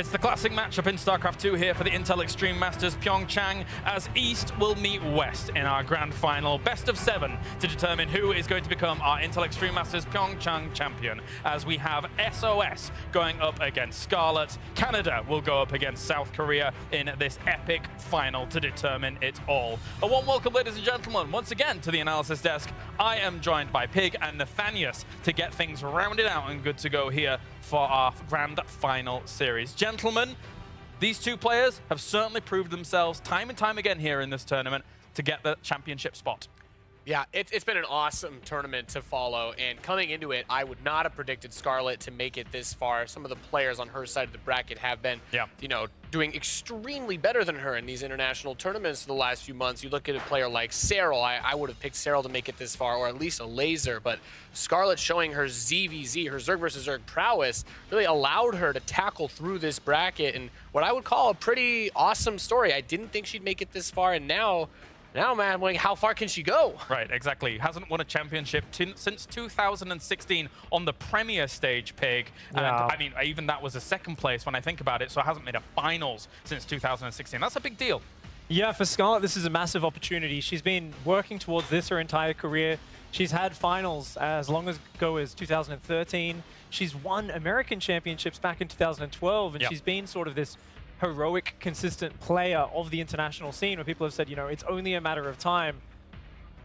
It's the classic matchup in StarCraft 2 here for the Intel Extreme Masters PyeongChang, as East will meet West in our grand final, best of 7, to determine who is going to become our Intel Extreme Masters PyeongChang champion, as we have SOS going up against Scarlett. Canada will go up against South Korea in this epic final to determine it all. A warm welcome, ladies and gentlemen, once again to the analysis desk. I am joined by Pig and Nathanius to get things rounded out and good to go here for our grand final series. Gentlemen, these two players have certainly proved themselves time and time again here in this tournament to get the championship spot. Yeah, it's been an awesome tournament to follow, and coming into it, I would not have predicted Scarlett to make it this far. Some of the players on her side of the bracket have been, you know, doing extremely better than her in these international tournaments the last few months. You look at a player like Cyril, I would have picked Cyril to make it this far, or at least a laser, but Scarlett showing her ZVZ, her Zerg versus Zerg prowess, really allowed her to tackle through this bracket, and what I would call a pretty awesome story. I didn't think she'd make it this far, and now, man, I'm like, how far can she go? Right, exactly. Hasn't won a championship since 2016 on the Premier stage, Pig. And I mean, even that was a second place when I think about it, so it hasn't made a finals since 2016. That's a big deal. Yeah, for Scarlett, this is a massive opportunity. She's been working towards this her entire career. She's had finals as long ago as 2013. She's won American championships back in 2012, and she's been sort of this heroic, consistent player of the international scene, where people have said, you know, it's only a matter of time.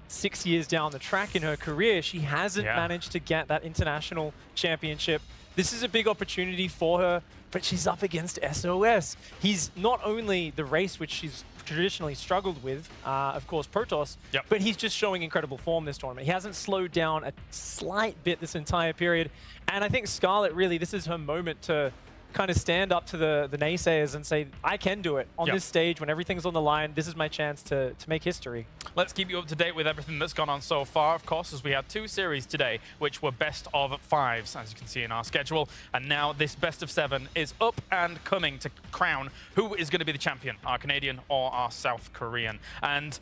6 years down the track in her career, she hasn't managed to get that international championship. This is a big opportunity for her, but she's up against SOS. He's not only the race which she's traditionally struggled with, of course, Protoss, but he's just showing incredible form this tournament. He hasn't slowed down a slight bit this entire period, and I think Scarlett, really, this is her moment to kind of stand up to the naysayers and say, I can do it on this stage when everything's on the line. This is my chance to make history. Let's keep you up to date with everything that's gone on so far, of course, as we had 2 series today, which were best of 5s, as you can see in our schedule. And now this best of 7 is up and coming to crown who is going to be the champion, our Canadian or our South Korean. And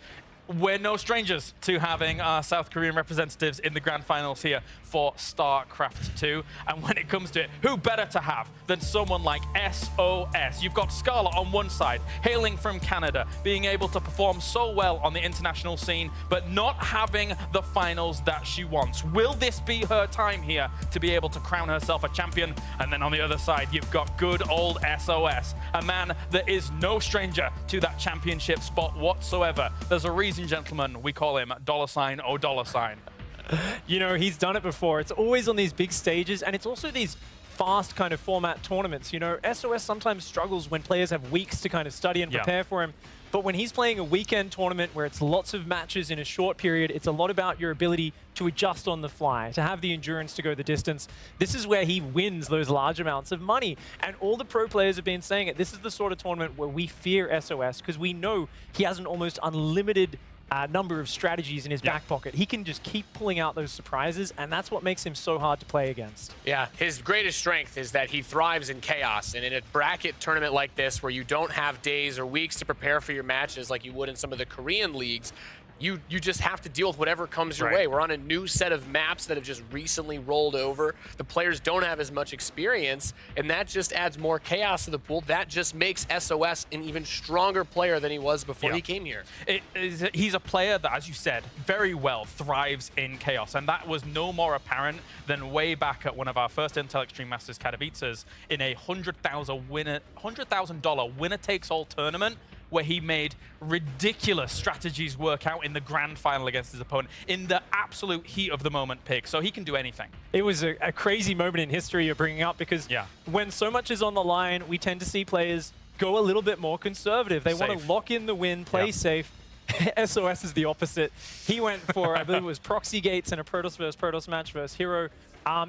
we're no strangers to having our South Korean representatives in the grand finals here for StarCraft 2. And when it comes to it, who better to have than someone like SOS? You've got Scarlett on one side, hailing from Canada, being able to perform so well on the international scene, but not having the finals that she wants. Will this be her time here to be able to crown herself a champion? And then on the other side, you've got good old SOS, a man that is no stranger to that championship spot whatsoever. There's a reason, gentlemen, we call him $$. You know, he's done it before. It's always on these big stages, and it's also these fast kind of format tournaments. You know, SOS sometimes struggles when players have weeks to kind of study and prepare for him. But when he's playing a weekend tournament where it's lots of matches in a short period, it's a lot about your ability to adjust on the fly, to have the endurance to go the distance. This is where he wins those large amounts of money. And all the pro players have been saying it. This is the sort of tournament where we fear SOS because we know he has an almost unlimited number of strategies in his back pocket. He can just keep pulling out those surprises, and that's what makes him so hard to play against. Yeah, his greatest strength is that he thrives in chaos, and in a bracket tournament like this where you don't have days or weeks to prepare for your matches like you would in some of the Korean leagues, you just have to deal with whatever comes your way. We're on a new set of maps that have just recently rolled over. The players don't have as much experience, and that just adds more chaos to the pool. That just makes SOS an even stronger player than he was before he came here. He's a player that, as you said, very well thrives in chaos, and that was no more apparent than way back at one of our first Intel Extreme Masters Katowices in a $100,000 winner-takes-all tournament, where he made ridiculous strategies work out in the grand final against his opponent in the absolute heat of the moment, Pig. So he can do anything. It was a crazy moment in history you're bringing up, because when so much is on the line, we tend to see players go a little bit more conservative. They want to lock in the win, play safe. SOS is the opposite. He went for, I believe it was proxy gates and a Protoss versus Protoss match versus Hero.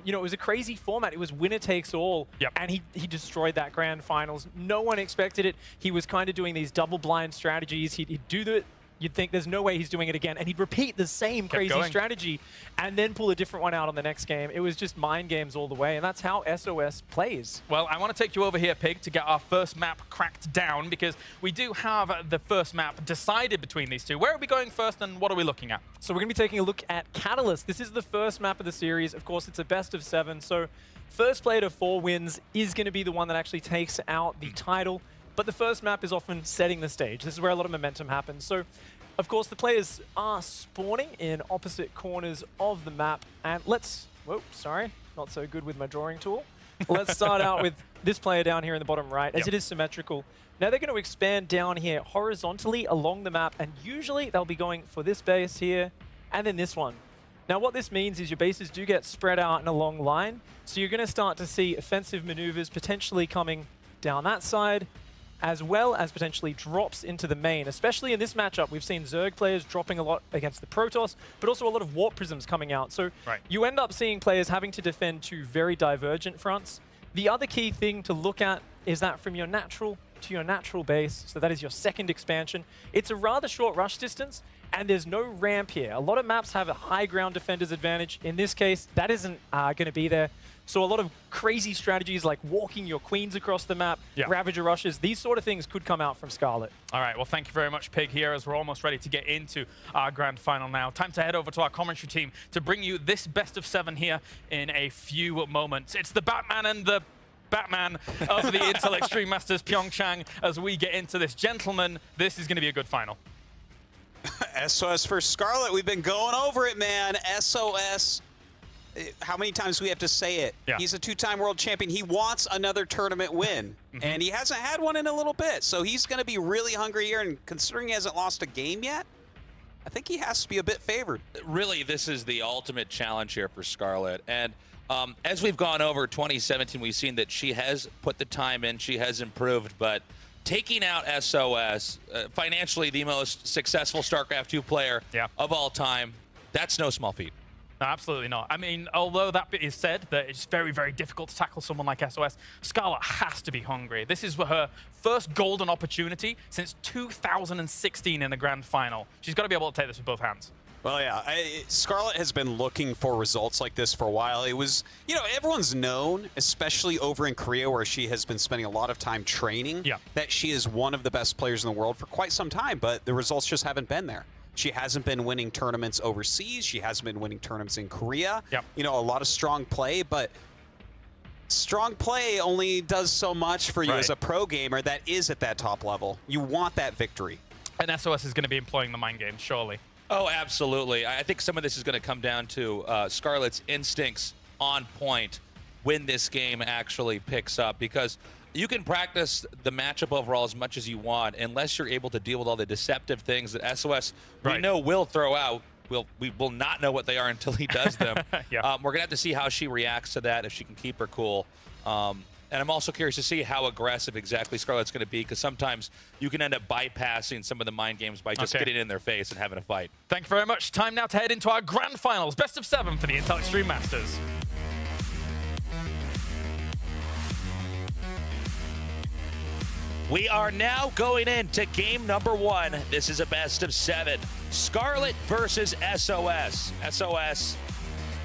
You know, it was a crazy format. It was winner takes all, and he destroyed that grand finals. No one expected it. He was kind of doing these double blind strategies. He'd do the You'd think there's no way he's doing it again. And he'd repeat the same crazy strategy and then pull a different one out on the next game. It was just mind games all the way. And that's how SOS plays. Well, I want to take you over here, Pig, to get our first map cracked down, because we do have the first map decided between these two. Where are we going first and what are we looking at? So we're going to be taking a look at Catalyst. This is the first map of the series. Of course, it's a best of 7. So First player to 4 wins is going to be the one that actually takes out the title, but the first map is often setting the stage. This is where a lot of momentum happens. So, of course, the players are spawning in opposite corners of the map, and let's... Whoa, sorry, not so good with my drawing tool. Let's start out with this player down here in the bottom right, as it is symmetrical. Now they're going to expand down here horizontally along the map, and usually they'll be going for this base here, and then this one. Now what this means is your bases do get spread out in a long line, so you're going to start to see offensive maneuvers potentially coming down that side, as well as potentially drops into the main. Especially in this matchup, we've seen Zerg players dropping a lot against the Protoss, but also a lot of Warp Prisms coming out. So you end up seeing players having to defend 2 very divergent fronts. The other key thing to look at is that from your natural to your natural base, so that is your second expansion, it's a rather short rush distance, and there's no ramp here. A lot of maps have a high ground defender's advantage. In this case, that isn't going to be there. So a lot of crazy strategies like walking your queens across the map, Ravager rushes, these sort of things could come out from Scarlett. All right, well, thank you very much, Pig, here, as we're almost ready to get into our grand final now. Time to head over to our commentary team to bring you this best of 7 here in a few moments. It's the Batman and the Batman of the Intel Extreme Masters, PyeongChang, as we get into this. Gentlemen, this is going to be a good final. SOS for Scarlett. We've been going over it, man. SOS. How many times do we have to say it? He's a 2-time world champion. He wants another tournament win, and he hasn't had one in a little bit. So he's going to be really hungry here, and considering he hasn't lost a game yet, I think he has to be a bit favored. Really, this is the ultimate challenge here for Scarlett. And as we've gone over 2017, we've seen that she has put the time in, she has improved, but taking out SOS, financially the most successful StarCraft 2 player of all time, that's no small feat. No, absolutely not. I mean, although that bit is said that it's very, very difficult to tackle someone like SOS, Scarlett has to be hungry. This is her first golden opportunity since 2016 in the grand final. She's got to be able to take this with both hands. Well, yeah, Scarlett has been looking for results like this for a while. It was, you know, everyone's known, especially over in Korea, where she has been spending a lot of time training, that she is one of the best players in the world for quite some time, but the results just haven't been there. She hasn't been winning tournaments overseas. She hasn't been winning tournaments in Korea. You know, a lot of strong play, but strong play only does so much for you as a pro gamer that is at that top level. You want that victory. And SOS is going to be employing the mind game, surely. Oh, absolutely. I think some of this is going to come down to Scarlett's instincts on point when this game actually picks up, because you can practice the matchup overall as much as you want, unless you're able to deal with all the deceptive things that SOS we know will throw out. We will not know what they are until he does them. We're going to have to see how she reacts to that, if she can keep her cool. And I'm also curious to see how aggressive exactly Scarlett's going to be, because sometimes you can end up bypassing some of the mind games by just getting in their face and having a fight. Thank you very much. Time now to head into our grand finals. Best of 7 for the Intel Extreme Masters. We are now going into game number 1. This is a best of 7. Scarlett versus SOS. SOS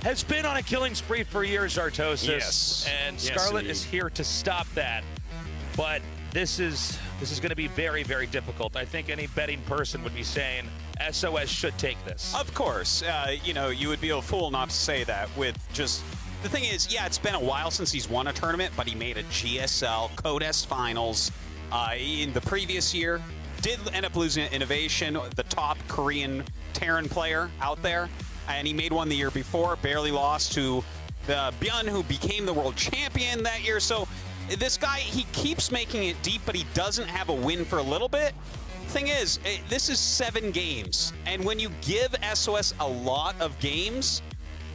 has been on a killing spree for years, Artosis. And Scarlett is here to stop that. But this is going to be very, very difficult. I think any betting person would be saying SOS should take this. Of course. You know, you would be a fool not to say that with just... The thing is, yeah, it's been a while since he's won a tournament, but he made a GSL Codes Finals in the previous year. Did end up losing at Innovation, the top Korean Terran player out there. And he made one the year before, barely lost to the Byun, who became the world champion that year. So this guy, he keeps making it deep, but he doesn't have a win for a little bit. Thing is, this is 7 games. And when you give SOS a lot of games,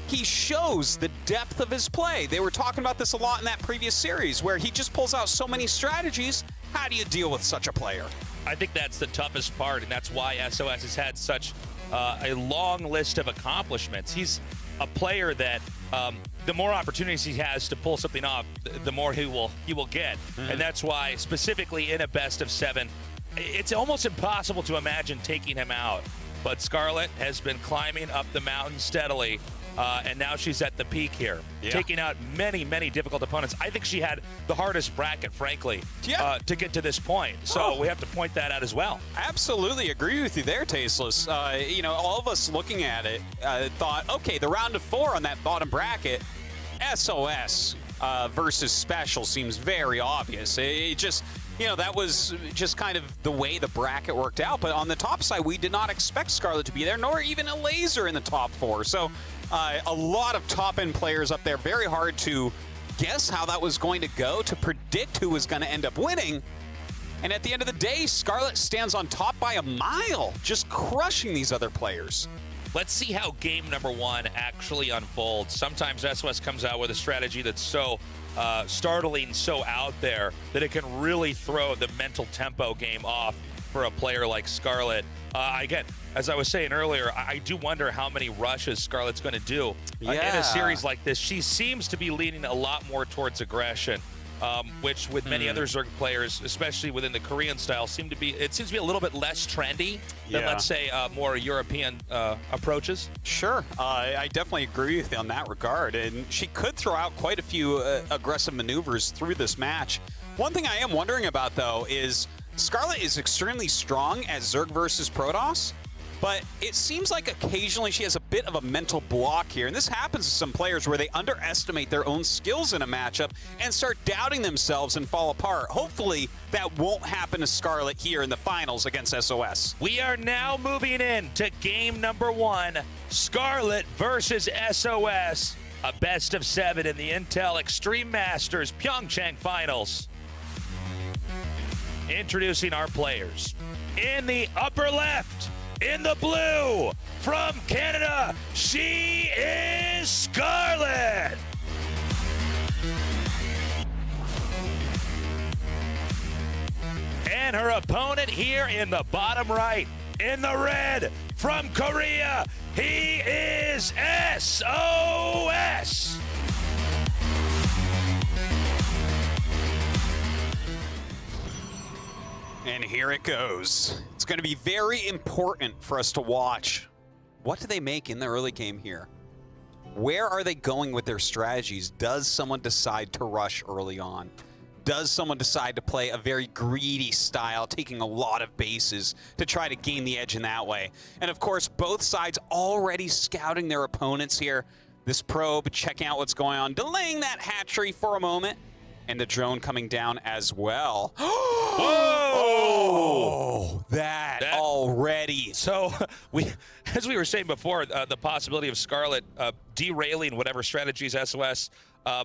he shows the depth of his play. They were talking about this a lot in that previous series, where he just pulls out so many strategies. How do you deal with such a player? I think that's the toughest part, and that's why SOS has had such a long list of accomplishments. He's a player that the more opportunities he has to pull something off, the more he will get. And that's why, specifically in a best of 7, it's almost impossible to imagine taking him out. But Scarlett has been climbing up the mountain steadily, and now she's at the peak here, taking out many, many difficult opponents. I think she had the hardest bracket, frankly, to get to this point. So we have to point that out as well. Absolutely agree with you there, Tasteless. You know, all of us looking at it thought, okay, the round of 4 on that bottom bracket, SOS. versus special seems very obvious. It just, you know, that was just kind of the way the bracket worked out. But on the top side, we did not expect Scarlett to be there, nor even a Laser in the top 4. So a lot of top-end players up there. Very hard to guess how that was going to go, to predict who was going to end up winning. And at the end of the day, Scarlett stands on top by a mile, just crushing these other players. Let's see how game number 1 actually unfolds. Sometimes SOS comes out with a strategy that's so startling, so out there, that it can really throw the mental tempo game off for a player like Scarlett. Again, as I was saying earlier, I do wonder how many rushes Scarlett's going to do in a series like this. She seems to be leaning a lot more towards aggression, which with many other Zerg players, especially within the Korean style, seems to be a little bit less trendy than, let's say, more European approaches. Sure, I definitely agree with you on that regard, and she could throw out quite a few aggressive maneuvers through this match. One thing I am wondering about, though, is Scarlett is extremely strong at Zerg versus Protoss, but it seems like occasionally she has a bit of a mental block here, and this happens to some players where they underestimate their own skills in a matchup and start doubting themselves and fall apart. Hopefully that won't happen to Scarlett here in the finals against SOS. We are now moving in to game number 1, Scarlett versus SOS, a best of 7 in the Intel Extreme Masters PyeongChang Finals. Introducing our players. In the upper left, in the blue, from Canada, she is Scarlett. And her opponent here in the bottom right, in the red, from Korea, he is SOS. And here it goes. It's going to be very important for us to watch. What do they make in the early game here? Where are they going with their strategies? Does someone decide to rush early on? Does someone decide to play a very greedy style, taking a lot of bases to try to gain the edge in that way? And of course, both sides already scouting their opponents here. This probe checking out what's going on, delaying that hatchery for a moment. And the drone coming down as well. Whoa! That already. So, as we were saying before, the possibility of Scarlett derailing whatever strategies SOS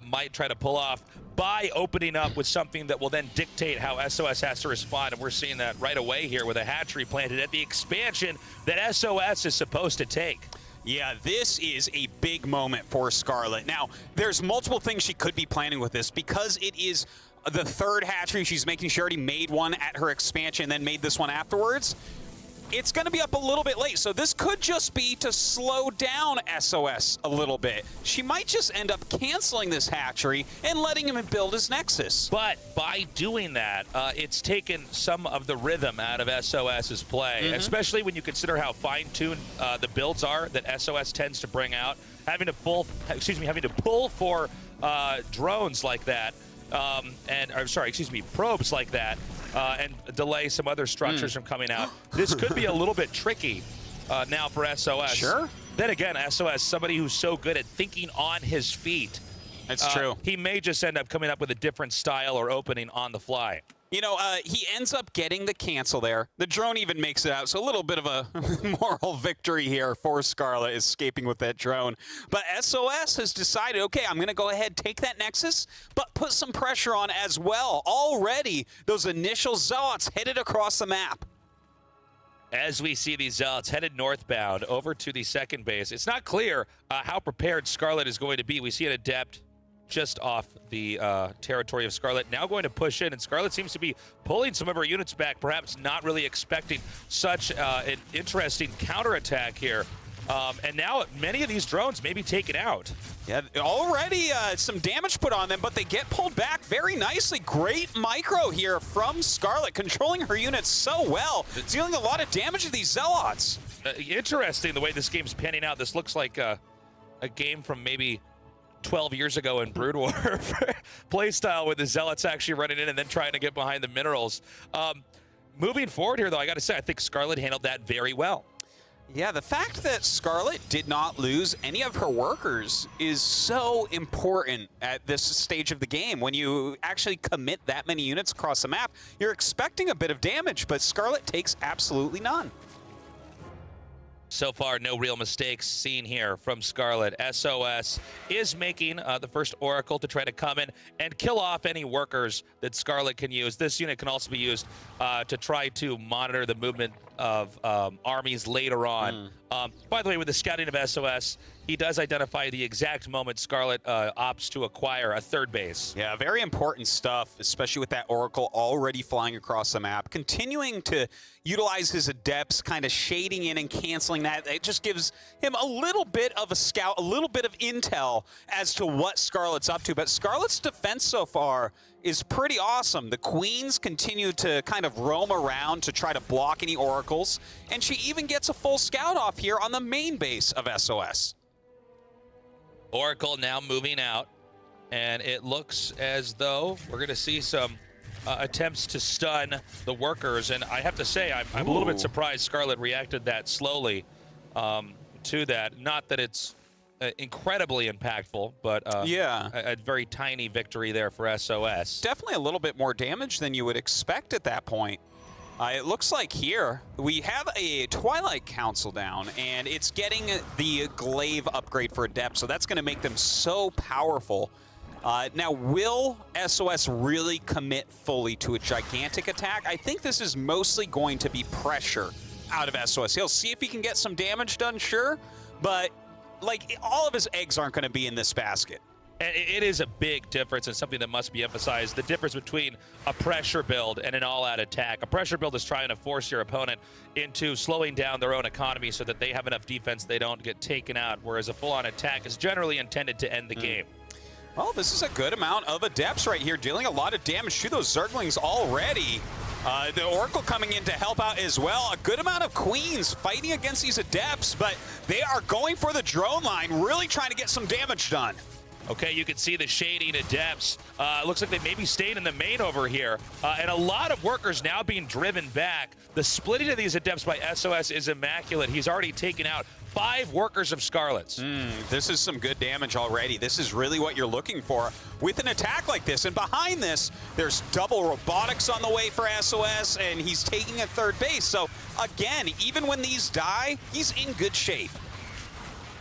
might try to pull off by opening up with something that will then dictate how SOS has to respond. And we're seeing that right away here with a hatchery planted at the expansion that SOS is supposed to take. Yeah, this is a big moment for Scarlett. Now, there's multiple things she could be planning with this because it is the third hatchery. She's making sure she already made one at her expansion and then made this one afterwards. It's going to be up a little bit late, so this could just be to slow down SOS a little bit. She might just end up canceling this hatchery and letting him build his Nexus. But by doing that, it's taken some of the rhythm out of SOS's play, especially when you consider how fine-tuned the builds are that SOS tends to bring out. Having to pull for drones like that, probes like that, and delay some other structures from coming out. This could be a little bit tricky now for SOS. Sure. Then again, SOS, somebody who's so good at thinking on his feet. That's true. He may just end up coming up with a different style or opening on the fly. You know, he ends up getting the cancel there. The drone even makes it out, so a little bit of a moral victory here for Scarlett, escaping with that drone. But SOS has decided, okay, I'm going to go ahead, take that Nexus, but put some pressure on as well. Already, those initial Zealots headed across the map. As we see these Zealots headed northbound over to the second base, it's not clear how prepared Scarlett is going to be. We see an Adept just off the territory of Scarlett, now going to push in, and Scarlett seems to be pulling some of her units back, perhaps not really expecting such an interesting counterattack here. And now many of these drones may be taken out. Yeah, already some damage put on them, but they get pulled back very nicely. Great micro here from Scarlett, controlling her units so well, dealing a lot of damage to these Zealots. Interesting the way this game's panning out. This looks like a game from maybe 12 years ago in Brood War playstyle, with the Zealots actually running in and then trying to get behind the minerals. Moving forward here, though, I got to say, I think Scarlett handled that very well. Yeah, the fact that Scarlett did not lose any of her workers is so important at this stage of the game. When you actually commit that many units across the map, you're expecting a bit of damage, but Scarlett takes absolutely none. So far, no real mistakes seen here from Scarlett. SOS is making the first Oracle to try to come in and kill off any workers that Scarlett can use. This unit can also be used to try to monitor the movement of armies later on. By the way, with the scouting of SOS, he does identify the exact moment Scarlett opts to acquire a third base. Yeah, very important stuff, especially with that Oracle already flying across the map. Continuing to utilize his Adepts, kind of shading in and canceling that. It just gives him a little bit of a scout, a little bit of intel as to what Scarlett's up to. But Scarlett's defense so far is pretty awesome. The Queens continue to kind of roam around to try to block any Oracles, and she even gets a full scout off here on the main base of SOS. Oracle now moving out, and it looks as though we're going to see some attempts to stun the workers. And I have to say, I'm a little bit surprised Scarlett reacted that slowly to that. Not that it's incredibly impactful, but yeah, a very tiny victory there for SOS. Definitely a little bit more damage than you would expect at that point. It looks like here we have a Twilight Council down, and it's getting the Glaive upgrade for Adept, so that's going to make them so powerful. Now, will SOS really commit fully to a gigantic attack? I think this is mostly going to be pressure out of SOS. He'll see if he can get some damage done, sure, but like all of his eggs aren't going to be in this basket. And it is a big difference and something that must be emphasized. The difference between a pressure build and an all-out attack. A pressure build is trying to force your opponent into slowing down their own economy so that they have enough defense they don't get taken out, whereas a full-on attack is generally intended to end the game. Well, this is a good amount of Adepts right here, dealing a lot of damage to those Zerglings already. The Oracle coming in to help out as well. A good amount of Queens fighting against these Adepts, but they are going for the drone line, really trying to get some damage done. Okay, you can see the shading Adepts. Looks like they maybe stayed in the main over here. And a lot of workers now being driven back. The splitting of these Adepts by SOS is immaculate. He's already taken out 5 workers of Scarlett's. This is some good damage already. This is really what you're looking for with an attack like this. And behind this, there's double robotics on the way for SOS, and he's taking a third base. So again, even when these die, he's in good shape.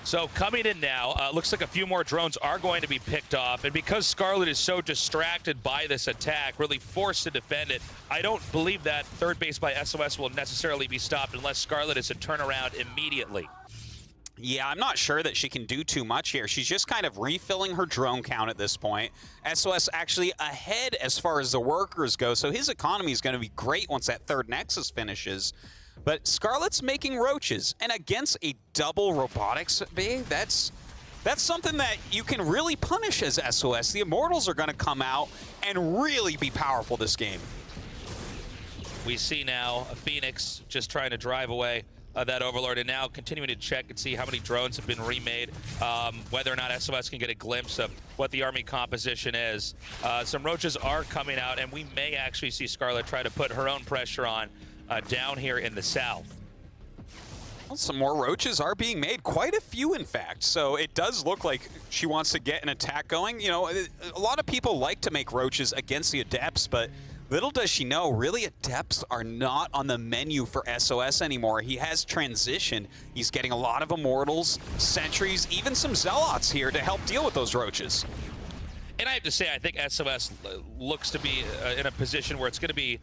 So coming in now, looks like a few more drones are going to be picked off. And because Scarlett is so distracted by this attack, really forced to defend it, I don't believe that third base by SOS will necessarily be stopped unless Scarlett is to turn around immediately. Yeah, I'm not sure that she can do too much here. She's just kind of refilling her drone count at this point. SOS actually ahead as far as the workers go, so his economy is going to be great once that third Nexus finishes. But Scarlett's making roaches, and against a double robotics bay, that's something that you can really punish as SOS. The Immortals are going to come out and really be powerful this game. We see now a Phoenix just trying to drive away that Overlord, and now continuing to check and see how many drones have been remade, whether or not SOS can get a glimpse of what the army composition is. Some roaches are coming out, and we may actually see Scarlett try to put her own pressure on down here in the south. Well, some more roaches are being made, quite a few in fact, so it does look like she wants to get an attack going. You know, a lot of people like to make roaches against the Adepts, but little does she know, really Adepts are not on the menu for SOS anymore. He has transitioned. He's getting a lot of Immortals, Sentries, even some Zealots here to help deal with those roaches. And I have to say, I think SOS looks to be in a position where it's going to be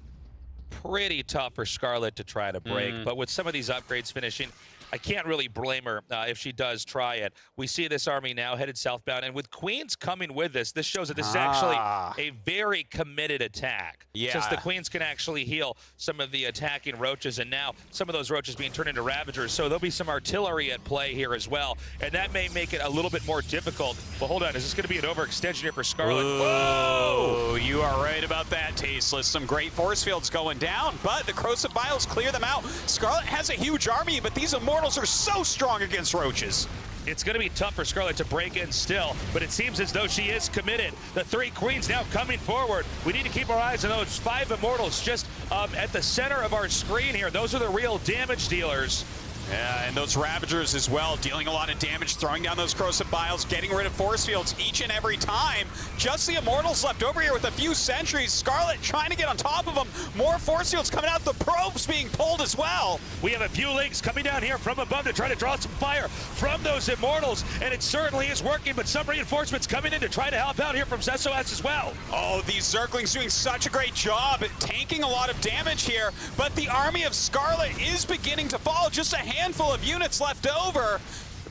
pretty tough for Scarlett to try to break. But with some of these upgrades finishing, I can't really blame her if she does try it. We see this army now headed southbound, and with Queens coming with this shows that this is actually a very committed attack. Yeah. Since the Queens can actually heal some of the attacking roaches, and now some of those roaches being turned into Ravagers, so there'll be some artillery at play here as well, and that may make it a little bit more difficult. But hold on, is this going to be an overextension here for Scarlett? Whoa! You are right about that, Tasteless. Some great force fields going down, but the Corrosive Biles clear them out. Scarlett has a huge army, but these Immortals are so strong against roaches. It's going to be tough for Scarlett to break in still, but it seems as though she is committed. The 3 Queens now coming forward. We need to keep our eyes on those 5 Immortals just at the center of our screen here. Those are the real damage dealers. Yeah, and those Ravagers as well, dealing a lot of damage, throwing down those corrosive biles, getting rid of force fields each and every time. Just the Immortals left over here with a few sentries. Scarlett trying to get on top of them. More force fields coming out. The probes being pulled as well. We have a few links coming down here from above to try to draw some fire from those Immortals, and it certainly is working, but some reinforcements coming in to try to help out here from sOs as well. Oh, these Zerglings doing such a great job at tanking a lot of damage here, but the army of Scarlett is beginning to fall. Just a handful of units left over.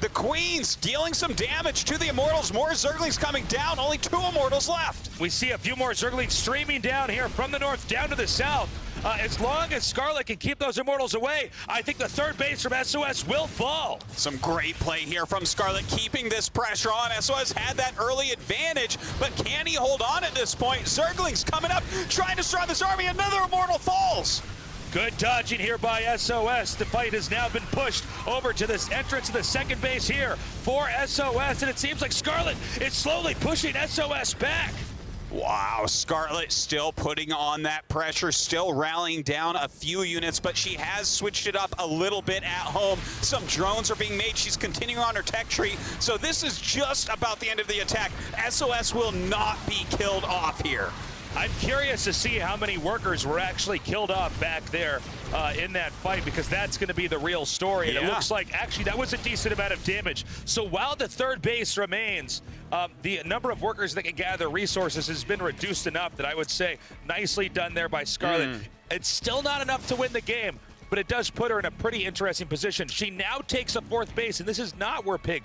The Queens dealing some damage to the Immortals. More Zerglings coming down. Only 2 Immortals left. We see a few more Zerglings streaming down here from the north down to the south. As long as Scarlett can keep those Immortals away, I think the third base from sOs will fall. Some great play here from Scarlett, keeping this pressure on. sOs had that early advantage, but can he hold on at this point? Zerglings coming up, trying to surround this army. Another Immortal falls. Good dodging here by sOs. The fight has now been pushed over to this entrance of the second base here for sOs, and it seems like Scarlett is slowly pushing sOs back. Wow, Scarlett still putting on that pressure, still rallying down a few units, but she has switched it up a little bit at home. Some drones are being made. She's continuing on her tech tree, so this is just about the end of the attack. sOs will not be killed off here. I'm curious to see how many workers were actually killed off back there in that fight, because that's going to be the real story. And it looks like actually that was a decent amount of damage. So while the third base remains, the number of workers that can gather resources has been reduced enough that I would say nicely done there by Scarlett. It's still not enough to win the game, but it does put her in a pretty interesting position. She now takes a fourth base, and this is not where Pig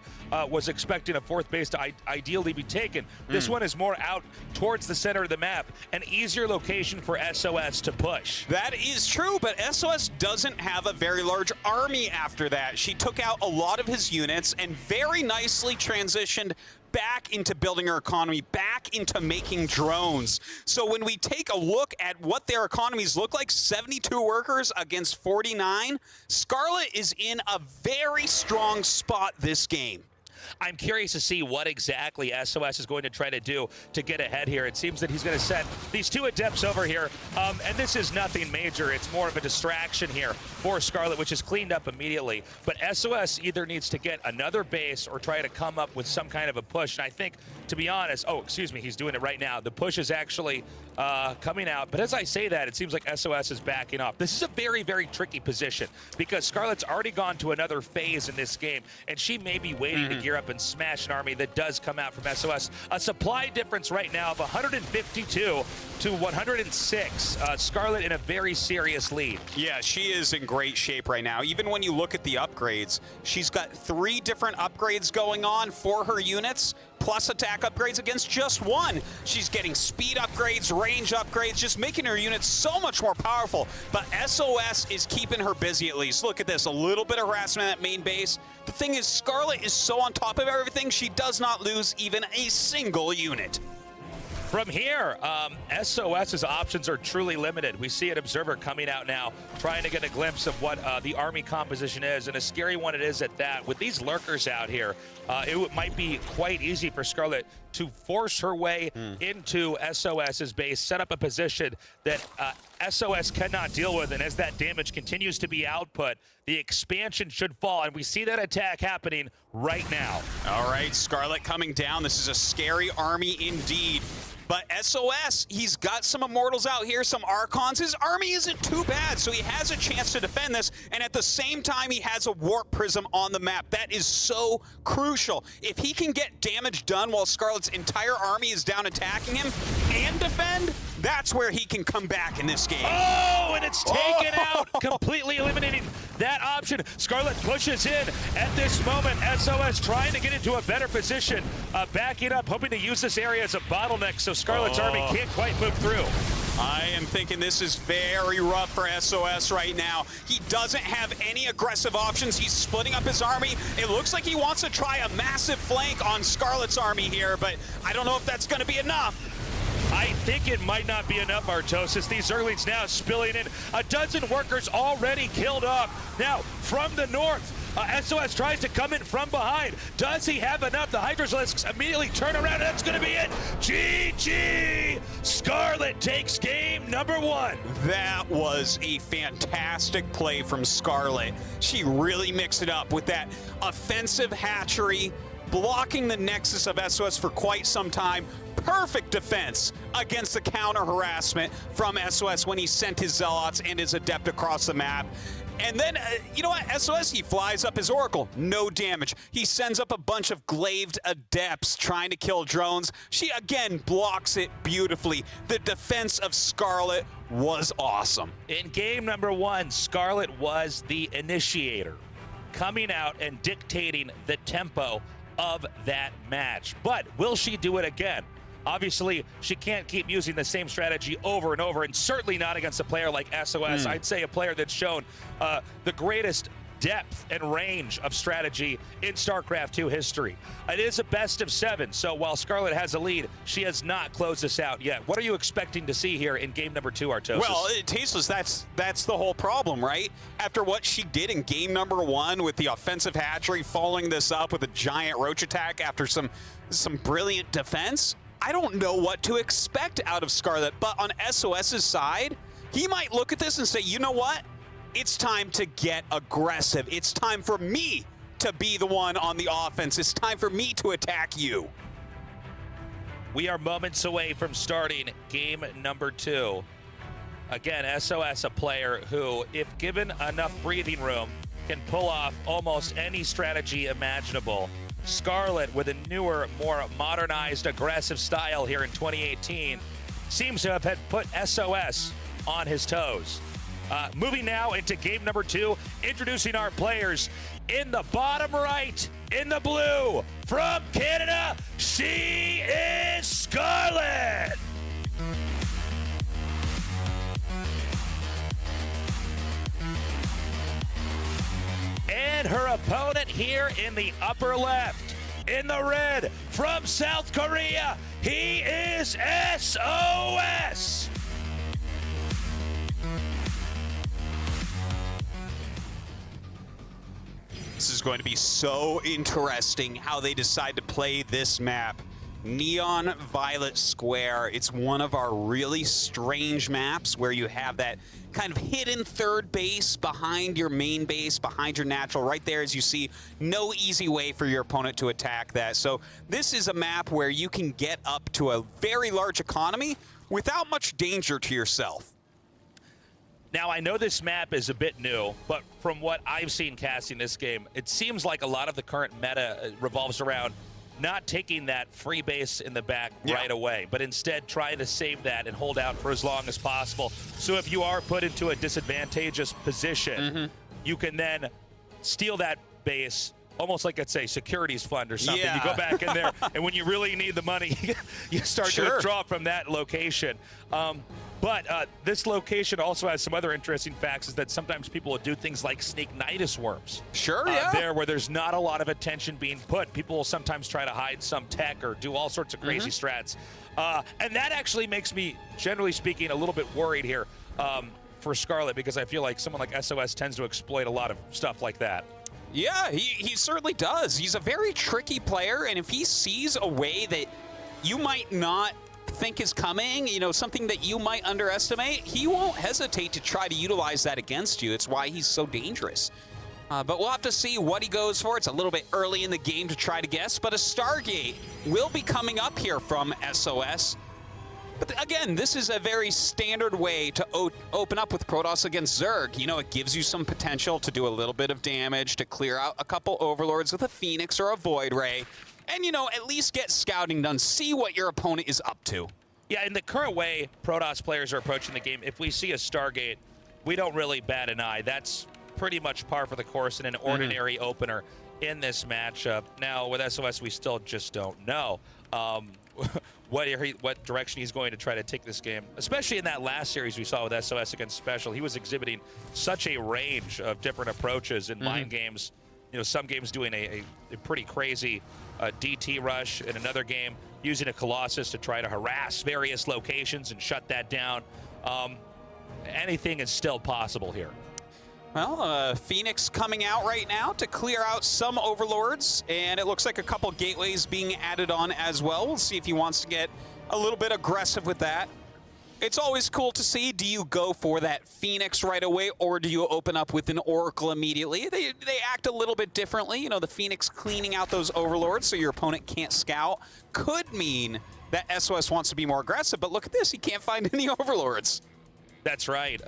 was expecting a fourth base to ideally be taken. This one is more out towards the center of the map, an easier location for sOs to push. That is true, but sOs doesn't have a very large army after that. She took out a lot of his units and very nicely transitioned back into building her economy, back into making drones. So when we take a look at what their economies look like, 72 workers against 49, Scarlett is in a very strong spot this game. I'm curious to see what exactly sOs is going to try to do to get ahead here. It seems that he's going to set these 2 Adepts over here, and this is nothing major. It's more of a distraction here for Scarlett, which is cleaned up immediately. But sOs either needs to get another base or try to come up with some kind of a push. And I think, to be honest, oh, excuse me, he's doing it right now. The push is actually coming out. But as I say that, it seems like sOs is backing off. This is a very, very tricky position because Scarlett's already gone to another phase in this game, and she may be waiting to gear up and smash an army that does come out from sOs. A supply difference right now of 152 to 106. Scarlett in a very serious lead. Yeah, she is in great shape right now. Even when you look at the upgrades, she's got 3 different upgrades going on for her units, plus attack upgrades against just 1. She's getting speed upgrades, range upgrades, just making her units so much more powerful. But sOs is keeping her busy at least. Look at this, a little bit of harassment at main base. The thing is, Scarlett is so on top of everything, she does not lose even a single unit. From here, sOs's options are truly limited. We see an observer coming out now, trying to get a glimpse of what the army composition is, and a scary one it is at that. With these lurkers out here, it might be quite easy for Scarlett to force her way into sOs's base, set up a position that sOs cannot deal with, and as that damage continues to be output, the expansion should fall, and we see that attack happening right now. All right, Scarlett coming down. This is a scary army indeed. But sOs, he's got some Immortals out here, some Archons. His army isn't too bad, so he has a chance to defend this. And at the same time, he has a Warp Prism on the map. That is so crucial. If he can get damage done while Scarlett's entire army is down attacking him and defend, that's where he can come back in this game. Oh, and it's taken out, completely eliminating that option. Scarlett pushes in at this moment. sOs trying to get into a better position, backing up, hoping to use this area as a bottleneck so Scarlett's army can't quite move through. I am thinking this is very rough for sOs right now. He doesn't have any aggressive options. He's splitting up his army. It looks like he wants to try a massive flank on Scarlett's army here, but I don't know if that's going to be enough. I think it might not be enough, Artosis. These Zerglings now spilling in. A dozen workers already killed off. Now, from the north, SOS tries to come in from behind. Does he have enough? The Hydralisks immediately turn around, and that's going to be it. GG! Scarlett takes game number 1. That was a fantastic play from Scarlett. She really mixed it up with that offensive hatchery, blocking the nexus of SOS for quite some time. Perfect defense against the counter harassment from SOS when he sent his Zealots and his Adept across the map. And then, you know what, SOS, he flies up his Oracle, no damage. He sends up a bunch of glaved Adepts trying to kill drones. She, again, blocks it beautifully. The defense of Scarlett was awesome. In game number 1, Scarlett was the initiator, coming out and dictating the tempo of that match. But will she do it again? Obviously, she can't keep using the same strategy over and over, and certainly not against a player like SOS. I'd say a player that's shown the greatest depth and range of strategy in StarCraft 2 history. It is a best of 7, so while Scarlett has a lead, she has not closed this out yet. What are you expecting to see here in game number 2, Artosis? Well, Tasteless, that's the whole problem, right? After what she did in game number 1 with the offensive hatchery, following this up with a giant roach attack after some brilliant defense, I don't know what to expect out of Scarlett, but on SOS's side, he might look at this and say, you know what? It's time to get aggressive. It's time for me to be the one on the offense. It's time for me to attack you. We are moments away from starting game number 2. Again, SOS, a player who, if given enough breathing room, can pull off almost any strategy imaginable. Scarlett, with a newer, more modernized, aggressive style here in 2018, seems to have had put SOS on his toes. Moving now into game number 2, introducing our players. In the bottom right, in the blue, from Canada, she is Scarlett! And her opponent here in the upper left, in the red, from South Korea, he is SOS! This is going to be so interesting how they decide to play this map. Neon Violet Square. It's one of our really strange maps where you have that kind of hidden third base behind your main base, behind your natural. Right there, as you see, no easy way for your opponent to attack that. So this is a map where you can get up to a very large economy without much danger to yourself. Now, I know this map is a bit new, but from what I've seen casting this game, it seems like a lot of the current meta revolves around not taking that free base in the back right away, but instead trying to save that and hold out for as long as possible. So if you are put into a disadvantageous position, you can then steal that base, almost like, let's say, securities fund or something. You go back in there, and when you really need the money, you start to withdraw from that location. But this location also has some other interesting facts, is that sometimes people will do things like sneak Nidus worms. There, where there's not a lot of attention being put. People will sometimes try to hide some tech or do all sorts of crazy strats. And that actually makes me, generally speaking, a little bit worried here for Scarlett, because I feel like someone like SOS tends to exploit a lot of stuff like that. Yeah, he certainly does. He's a very tricky player, and if he sees a way that you might not think is coming, you know, something that you might underestimate, he won't hesitate to try to utilize that against you. It's why he's so dangerous. But we'll have to see what he goes for. It's a little bit early in the game to try to guess, but a Stargate will be coming up here from SOS. But again, this is a very standard way to open up with Protoss against Zerg. You know, it gives you some potential to do a little bit of damage, to clear out a couple Overlords with a Phoenix or a Void Ray, and, you know, at least get scouting done, see what your opponent is up to. Yeah, in the current way Protoss players are approaching the game, if we see a Stargate, we don't really bat an eye. That's pretty much par for the course in an ordinary opener in this matchup. Now, with SOS, we still just don't know what direction he's going to try to take this game. Especially in that last series we saw with SOS against Special, he was exhibiting such a range of different approaches in mind games. You know, some games doing a pretty crazy DT rush, in another game using a Colossus to try to harass various locations and shut that down. Anything is still possible here. Well, Phoenix coming out right now to clear out some overlords, and it looks like a couple gateways being added on as well. We'll see if he wants to get a little bit aggressive with that. It's always cool to see, do you go for that Phoenix right away, or do you open up with an Oracle immediately? They act a little bit differently. You know, the Phoenix cleaning out those overlords so your opponent can't scout could mean that SOS wants to be more aggressive, but look at this, he can't find any overlords. That's right.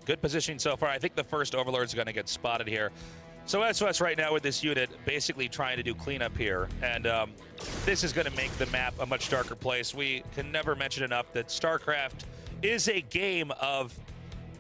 Good positioning so far. I think the first overlord's going to get spotted here. So SOS right now with this unit basically trying to do cleanup here, and this is going to make the map a much darker place. We can never mention enough that StarCraft is a game of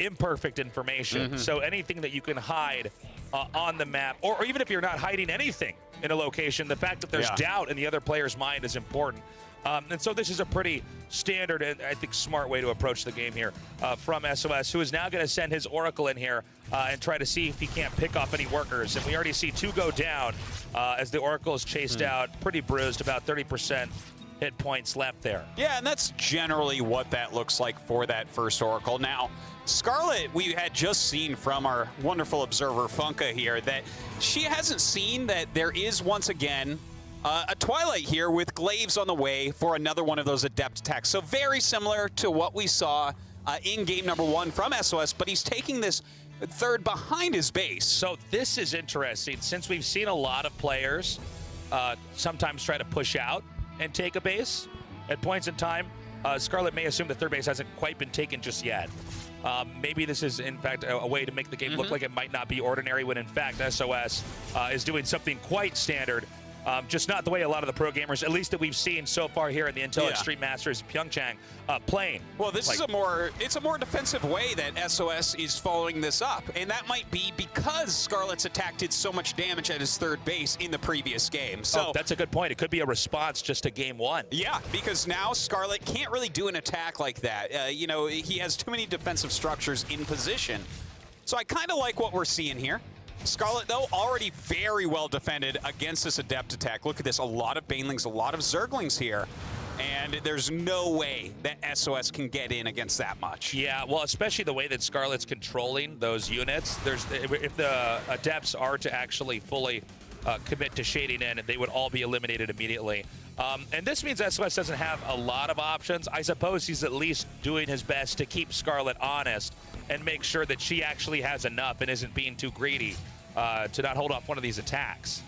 imperfect information. So anything that you can hide on the map, or even if you're not hiding anything in a location, the fact that there's doubt in the other player's mind is important. And so this is a pretty standard and I think smart way to approach the game here from SOS, who is now going to send his Oracle in here and try to see if he can't pick off any workers. And we already see 2 go down as the Oracle is chased out, pretty bruised, about 30% hit points left there. Yeah, and that's generally what that looks like for that first Oracle. Now, Scarlett, we had just seen from our wonderful observer, Funka, here, that she hasn't seen that there is, once again, a Twilight here with Glaives on the way for another one of those Adept attacks. So very similar to what we saw in game number 1 from SOS, but he's taking this third behind his base. So this is interesting, since we've seen a lot of players sometimes try to push out and take a base at points in time. Scarlett may assume the third base hasn't quite been taken just yet. Maybe this is, in fact, a way to make the game look like it might not be ordinary, when in fact SOS is doing something quite standard. Just not the way a lot of the pro gamers, at least that we've seen so far here in the Intel Extreme Masters, PyeongChang, playing. Well, this is a more defensive way that SOS is following this up, and that might be because Scarlett's attack did so much damage at his third base in the previous game. So that's a good point. It could be a response just to game 1. Yeah, because now Scarlett can't really do an attack like that. You know, he has too many defensive structures in position. So I kind of like what we're seeing here. Scarlett, though, already very well defended against this Adept attack. Look at this, a lot of Banelings, a lot of Zerglings here. And there's no way that SOS can get in against that much. Yeah, well, especially the way that Scarlett's controlling those units. If the Adepts are to actually fully commit to shading in, they would all be eliminated immediately. And this means SOS doesn't have a lot of options. I suppose he's at least doing his best to keep Scarlett honest and make sure that she actually has enough and isn't being too greedy to not hold off one of these attacks.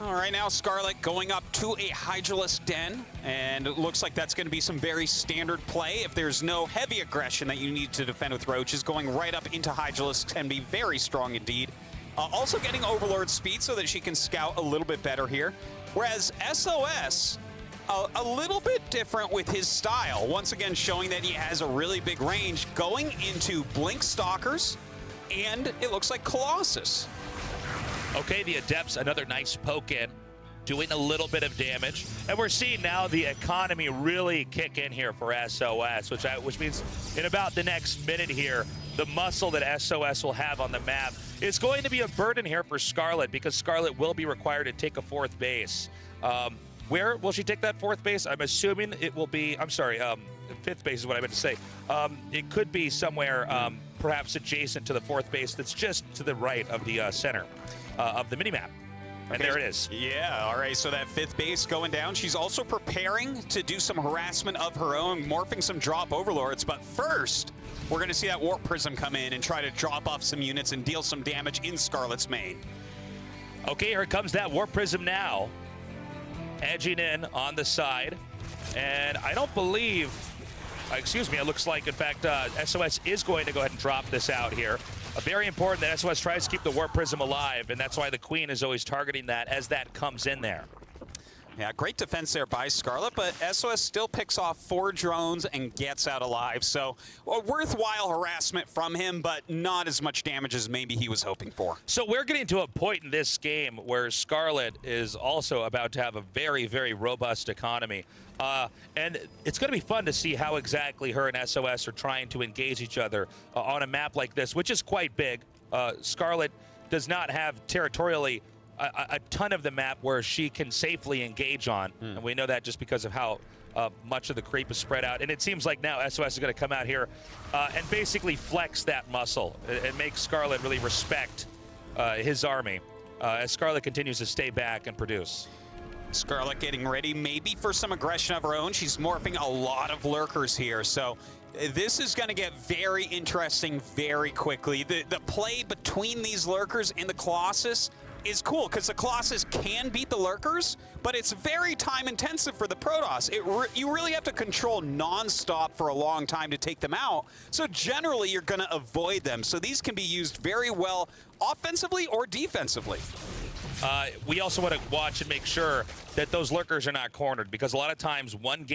All right, now Scarlett going up to a Hydralisk Den, and it looks like that's going to be some very standard play. If there's no heavy aggression that you need to defend with Roaches, going right up into Hydralisk can be very strong indeed. Also getting Overlord speed so that she can scout a little bit better here. Whereas SOS, a little bit different with his style. Once again, showing that he has a really big range, going into Blink Stalkers, and it looks like Colossus. Okay, the Adepts, another nice poke in, doing a little bit of damage. And we're seeing now the economy really kick in here for SOS, which means in about the next minute here, the muscle that SOS will have on the map is going to be a burden here for Scarlett, because Scarlett will be required to take a 4th base. Where will she take that 4th base? I'm assuming it will be, I'm sorry, 5th base is what I meant to say. It could be somewhere perhaps adjacent to the 4th base that's just to the right of the center of the minimap. And there it is. Yeah, all right, so that 5th base going down. She's also preparing to do some harassment of her own, morphing some drop overlords. But first, we're going to see that Warp Prism come in and try to drop off some units and deal some damage in Scarlett's main. Okay, here comes that Warp Prism now. Edging in on the side. And I don't believe, excuse me, it looks like, in fact, SOS is going to go ahead and drop this out here. Very important that SOS tries to keep the Warp Prism alive, and that's why the Queen is always targeting that as that comes in there. Yeah, great defense there by Scarlett, but SOS still picks off 4 drones and gets out alive. So a worthwhile harassment from him, but not as much damage as maybe he was hoping for. So we're getting to a point in this game where Scarlett is also about to have a very, very robust economy. And it's going to be fun to see how exactly her and SOS are trying to engage each other on a map like this, which is quite big. Scarlett does not have territorially a ton of the map where she can safely engage on, and we know that just because of how much of the creep is spread out. And it seems like now SOS is going to come out here and basically flex that muscle and make Scarlett really respect his army as Scarlett continues to stay back and produce. Scarlett getting ready maybe for some aggression of her own. She's morphing a lot of lurkers here, so this is going to get very interesting very quickly. The play between these lurkers and the Colossus is cool because the Colossus can beat the lurkers, but it's very time intensive for the Protoss. You really have to control non-stop for a long time to take them out, so generally you're going to avoid them. So these can be used very well offensively or defensively. We also want to watch and make sure that those lurkers are not cornered, because a lot of times one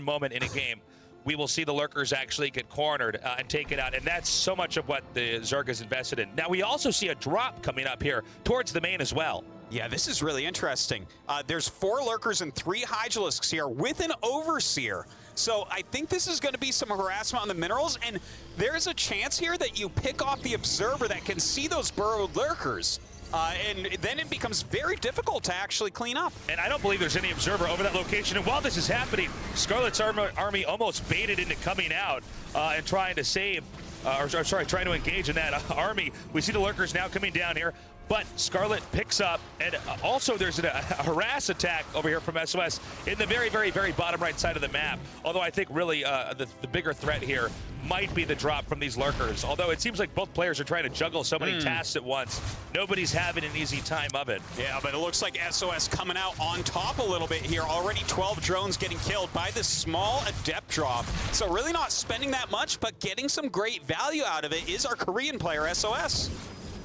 moment in a game, we will see the lurkers actually get cornered and take it out, and that's so much of what the Zerg is invested in. Now, we also see a drop coming up here towards the main as well. Yeah, this is really interesting. There's 4 lurkers and 3 Hydralisks here with an Overseer. So I think this is going to be some harassment on the minerals, and there's a chance here that you pick off the Observer that can see those burrowed lurkers. And then it becomes very difficult to actually clean up. And I don't believe there's any Observer over that location. And while this is happening, Scarlett's army almost baited into coming out and trying to save, trying to engage in that army. We see the lurkers now coming down here, but Scarlett picks up, and also there's a harass attack over here from SOS in the very, very, very bottom right side of the map. Although I think really the bigger threat here might be the drop from these lurkers. Although it seems like both players are trying to juggle so many tasks at once. Nobody's having an easy time of it. Yeah, but it looks like SOS coming out on top a little bit here. Already 12 drones getting killed by this small Adept drop. So really not spending that much, but getting some great value out of it is our Korean player, SOS.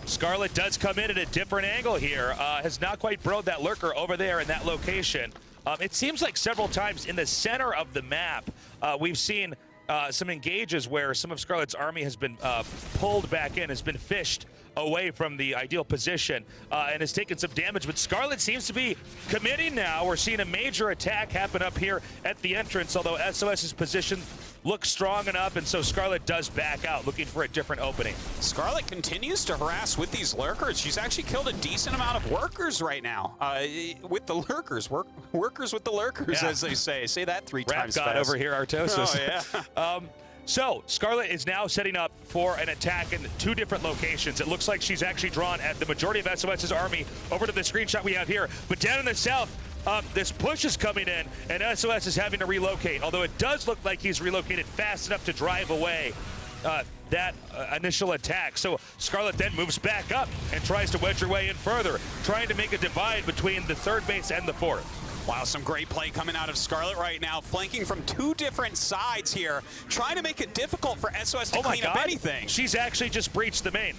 Scarlett does come in at a different angle here. Has not quite burrowed that lurker over there in that location. It seems like several times in the center of the map, we've seen some engages where some of Scarlett's army has been pulled back in, has been fished away from the ideal position, and has taken some damage. But Scarlett seems to be committing now. We're seeing a major attack happen up here at the entrance, although SOS's position looks strong enough, and so Scarlett does back out, looking for a different opening. Scarlett continues to harass with these lurkers. She's actually killed a decent amount of workers right now with the lurkers. Workers with the lurkers, yeah, as they say. Say that 3 times fast. Over here, Artosis. Oh, yeah. So Scarlett is now setting up for an attack in 2 different locations. It looks like she's actually drawn at the majority of SOS's army over to the screenshot we have here. But down in the south, this push is coming in, and SOS is having to relocate, although it does look like he's relocated fast enough to drive away that initial attack. So Scarlett then moves back up and tries to wedge her way in further, trying to make a divide between the 3rd base and the 4th. Wow, some great play coming out of Scarlett right now, flanking from 2 different sides here, trying to make it difficult for SOS to clean up anything. She's actually just breached the main.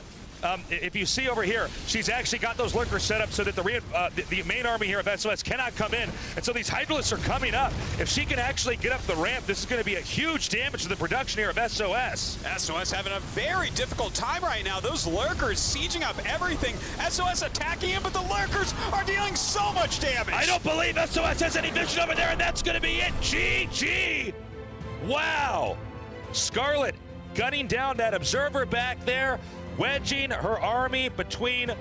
If you see over here, she's actually got those lurkers set up so that the main army here of SOS cannot come in. And so these Hydralisks are coming up. If she can actually get up the ramp, this is going to be a huge damage to the production here of SOS. SOS having a very difficult time right now. Those lurkers sieging up everything. SOS attacking him, but the lurkers are dealing so much damage. I don't believe SOS has any vision over there, and that's going to be it. GG. Wow. Scarlett gunning down that Observer back there, wedging her army between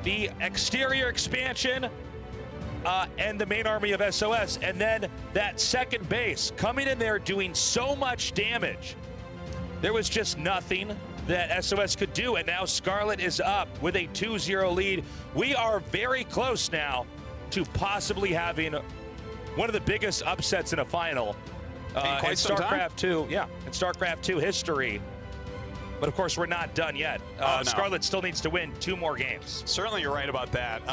the exterior expansion and the main army of SOS, and then that 2nd base coming in there doing so much damage. There was just nothing that SOS could do, and now Scarlett is up with a 2-0 lead. We are very close now to possibly having one of the biggest upsets in a final in StarCraft 2. Yeah, in StarCraft 2 history. But of course, we're not done yet. No. Scarlett still needs to win 2 more games. Certainly, you're right about that.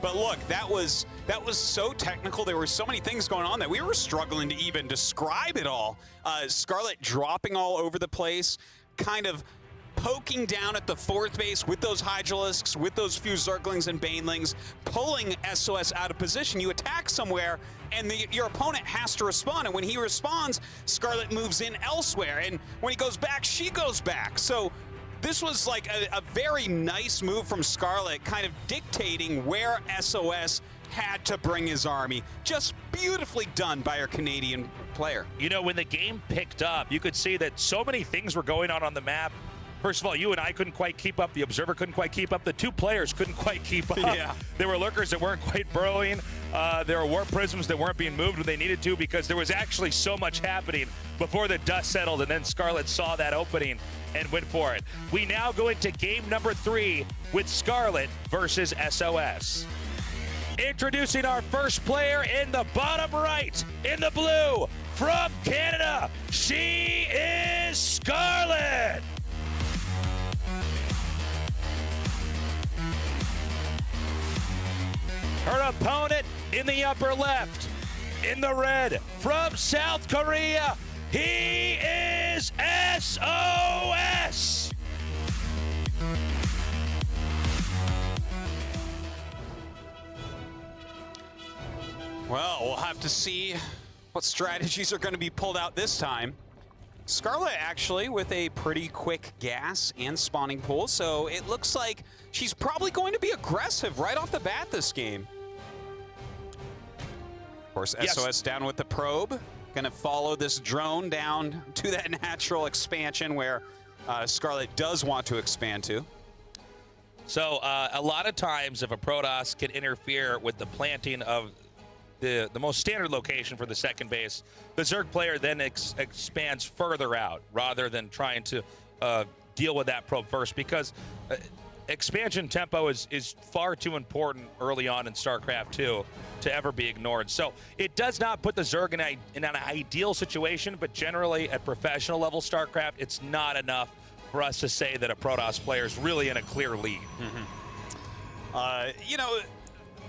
But look, that was so technical. There were so many things going on that we were struggling to even describe it all. Scarlett dropping all over the place, kind of poking down at the 4th base with those Hydralisks, with those few Zerglings and Banelings, pulling SOS out of position. You attack somewhere, and your opponent has to respond. And when he responds, Scarlett moves in elsewhere. And when he goes back, she goes back. So this was like a very nice move from Scarlett, kind of dictating where SOS had to bring his army. Just beautifully done by our Canadian player. You know, when the game picked up, you could see that so many things were going on the map First of all, you and I couldn't quite keep up. The Observer couldn't quite keep up. The two players couldn't quite keep up. Yeah. There were lurkers that weren't quite burrowing. There were warp prisms that weren't being moved when they needed to because there was actually so much happening before the dust settled, and then Scarlett saw that opening and went for it. We now go into game number 3 with Scarlett versus SOS. Introducing our first player in the bottom right, in the blue, from Canada, she is Scarlett. Her opponent in the upper left, in the red, from South Korea, he is SOS. Well, we'll have to see what strategies are going to be pulled out this time. Scarlett actually with a pretty quick gas and spawning pool, so it looks like she's probably going to be aggressive right off the bat this game. Of course, yes. SOS down with the probe. Going to follow this drone down to that natural expansion where Scarlett does want to expand to. So a lot of times if a Protoss can interfere with the planting of the most standard location for the second base, the Zerg player then expands further out rather than trying to deal with that probe first, because expansion tempo is far too important early on in StarCraft 2 to ever be ignored. So it does not put the Zerg in an ideal situation, but generally at professional level StarCraft, it's not enough for us to say that a Protoss player is really in a clear lead. You know,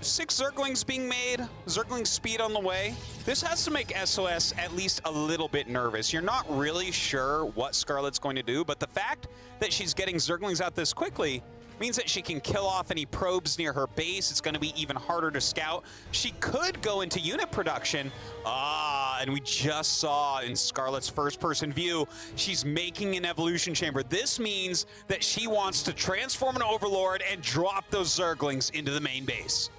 6 Zerglings being made, Zergling speed on the way. This has to make SOS at least a little bit nervous. You're not really sure what Scarlett's going to do, but the fact that she's getting Zerglings out this quickly means that she can kill off any probes near her base. It's going to be even harder to scout. She could go into unit production. And we just saw in Scarlett's first-person view, she's making an evolution chamber. This means that she wants to transform an Overlord and drop those Zerglings into the main base.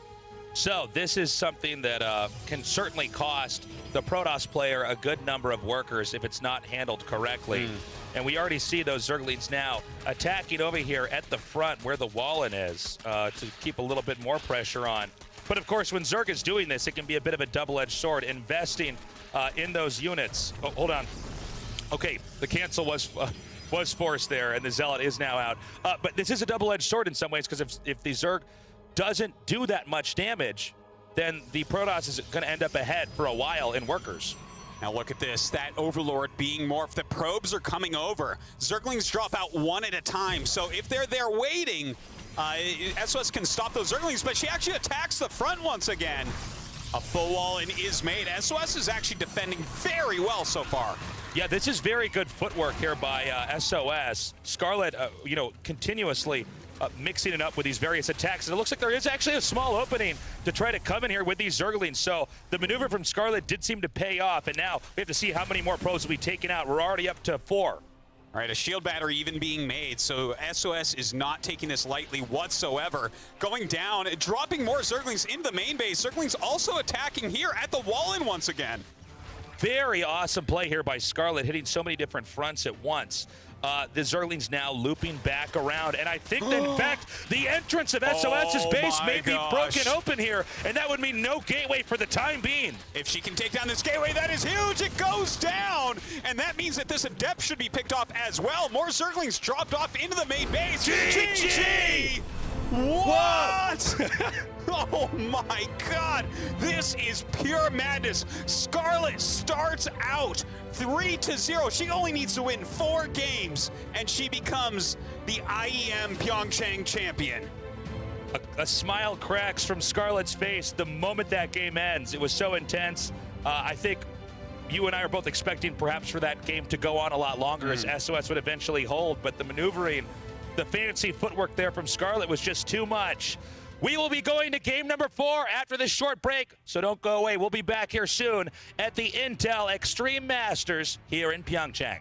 So this is something that can certainly cost the Protoss player a good number of workers if it's not handled correctly. And we already see those Zerglings now attacking over here at the front where the Wallen is to keep a little bit more pressure on. But of course, when Zerg is doing this, it can be a bit of a double-edged sword, investing in those units. Oh, hold on. Okay, the cancel was forced there, and the Zealot is now out. But this is a double-edged sword in some ways, because if the Zerg doesn't do that much damage, then the Protoss is going to end up ahead for a while in workers. Now look at this, that Overlord being morphed. The probes are coming over. Zerglings drop out one at a time, so if they're there waiting, SOS can stop those Zerglings, but she actually attacks the front once again. A full wall in is made. SOS is actually defending very well so far. Yeah, this is very good footwork here by SOS. Scarlett, you know, continuously mixing it up with these various attacks. And it looks like there is actually a small opening to try to come in here with these Zerglings. So the maneuver from Scarlett did seem to pay off. And now we have to see how many more probes will be taken out. We're already up to 4. All right, a shield battery even being made, so SOS is not taking this lightly whatsoever. Going down, dropping more Zerglings into the main base. Zerglings also attacking here at the Wallen once again. Very awesome play here by Scarlett, hitting so many different fronts at once. The Zerglings now looping back around, and I think that, in fact, the entrance of SOS's base may be broken open here, and that would mean no gateway for the time being. If she can take down this gateway, that is huge. It goes down, and that means that this Adept should be picked off as well. More Zerglings dropped off into the main base. GG! What? Oh my god, this is pure madness. Scarlett starts out 3-0. She only needs to win 4 games, and she becomes the IEM PyeongChang champion. A smile cracks from Scarlett's face the moment that game ends. It was so intense. I think you and I are both expecting perhaps for that game to go on a lot longer as SOS would eventually hold, but the maneuvering, the fancy footwork there from Scarlett was just too much. We will be going to game number 4 after this short break, so don't go away. We'll be back here soon at the Intel Extreme Masters here in PyeongChang.